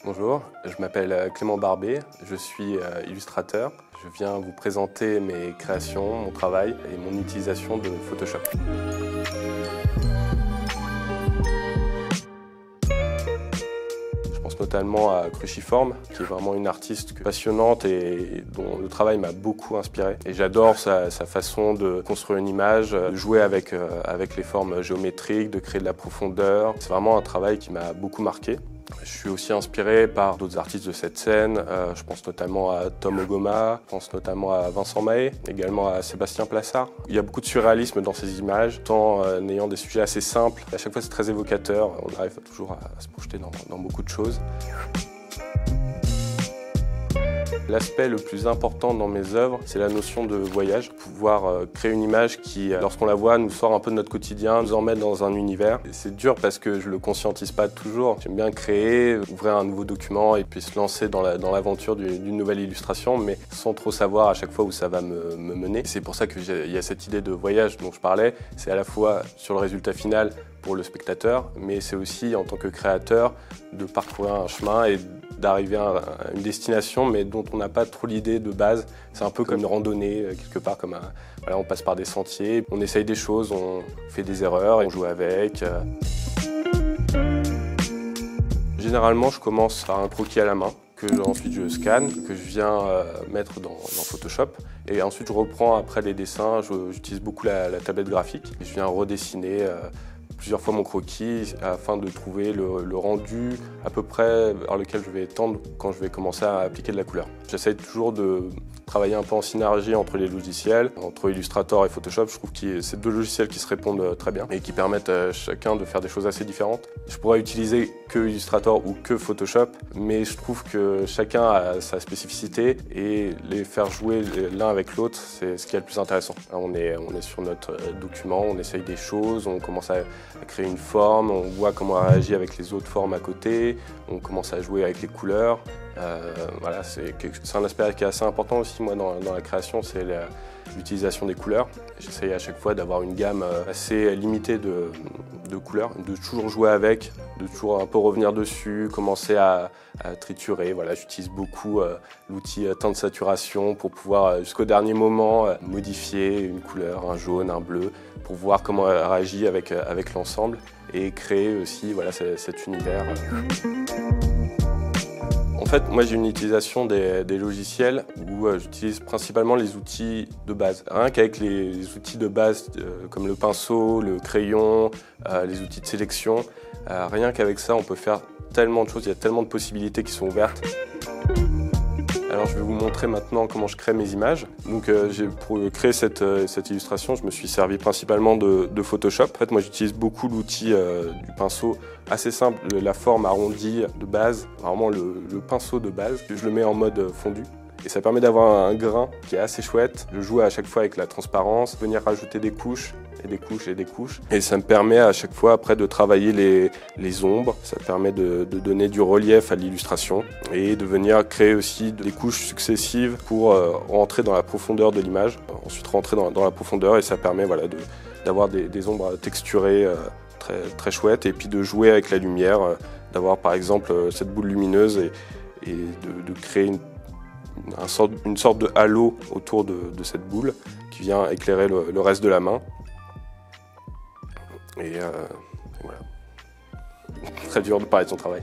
Bonjour, je m'appelle Clément Barbet, je suis illustrateur. Je viens vous présenter mes créations, mon travail et mon utilisation de Photoshop. Je pense notamment à Cruciforme, qui est vraiment une artiste passionnante et dont le travail m'a beaucoup inspiré. Et j'adore sa façon de construire une image, de jouer avec les formes géométriques, de créer de la profondeur. C'est vraiment un travail qui m'a beaucoup marqué. Je suis aussi inspiré par d'autres artistes de cette scène. Je pense notamment à Tom Ogoma, je pense notamment à Vincent Mahé, également à Sébastien Plassard. Il y a beaucoup de surréalisme dans ces images, tout en ayant des sujets assez simples. À chaque fois, c'est très évocateur. On arrive toujours à se projeter dans beaucoup de choses. L'aspect le plus important dans mes œuvres, c'est la notion de voyage. Pouvoir créer une image qui, lorsqu'on la voit, nous sort un peu de notre quotidien, nous emmène dans un univers. C'est dur parce que je le conscientise pas toujours. J'aime bien créer, ouvrir un nouveau document et puis se lancer dans l'aventure d'une nouvelle illustration, mais sans trop savoir à chaque fois où ça va me mener. C'est pour ça qu'il y a cette idée de voyage dont je parlais. C'est à la fois sur le résultat final pour le spectateur, mais c'est aussi en tant que créateur de parcourir un chemin et d'arriver à une destination, mais dont on n'a pas trop l'idée de base. C'est un peu comme une randonnée, quelque part, voilà, on passe par des sentiers, on essaye des choses, on fait des erreurs et on joue avec. Généralement, je commence par un croquis à la main, ensuite je scanne, que je viens mettre dans Photoshop. Et ensuite, je reprends après les dessins, j'utilise beaucoup la tablette graphique. Et je viens redessiner plusieurs fois mon croquis afin de trouver le rendu à peu près vers lequel je vais tendre quand je vais commencer à appliquer de la couleur. J'essaie toujours de travailler un peu en synergie entre les logiciels, entre Illustrator et Photoshop. Je trouve que c'est deux logiciels qui se répondent très bien et qui permettent à chacun de faire des choses assez différentes. Je pourrais utiliser que Illustrator ou que Photoshop, mais je trouve que chacun a sa spécificité et les faire jouer l'un avec l'autre, c'est ce qui est le plus intéressant. On est sur notre document, on essaye des choses, on commence à créer une forme, on voit comment on réagit avec les autres formes à côté, on commence à jouer avec les couleurs. Voilà, c'est un aspect qui est assez important aussi moi dans la création, c'est l'utilisation des couleurs. J'essaye à chaque fois d'avoir une gamme assez limitée de couleurs, de toujours jouer avec, de toujours un peu revenir dessus, commencer à triturer. Voilà, j'utilise beaucoup l'outil teint de saturation pour pouvoir jusqu'au dernier moment modifier une couleur, un jaune, un bleu, pour voir comment elle réagit avec l'ensemble et créer aussi voilà, cet univers. En fait, moi j'ai une utilisation des logiciels où j'utilise principalement les outils de base. Rien qu'avec les outils de base comme le pinceau, le crayon, les outils de sélection, rien qu'avec ça on peut faire tellement de choses, il y a tellement de possibilités qui sont ouvertes. Alors je vais vous montrer maintenant comment je crée mes images. Donc pour créer cette illustration, je me suis servi principalement de Photoshop. En fait, moi j'utilise beaucoup l'outil du pinceau assez simple, la forme arrondie de base, vraiment le pinceau de base. Je le mets en mode fondu. Et ça permet d'avoir un grain qui est assez chouette. Je joue à chaque fois avec la transparence, venir rajouter des couches et des couches et des couches. Et ça me permet à chaque fois après de travailler les ombres. Ça permet de donner du relief à l'illustration et de venir créer aussi des couches successives pour rentrer dans la profondeur de l'image. Ensuite rentrer dans la profondeur et ça permet voilà, d'avoir des ombres texturées très chouettes et puis de jouer avec la lumière, d'avoir par exemple cette boule lumineuse et de créer une sorte de halo autour de cette boule qui vient éclairer le reste de la main. Et voilà. Très dur de parler de son travail.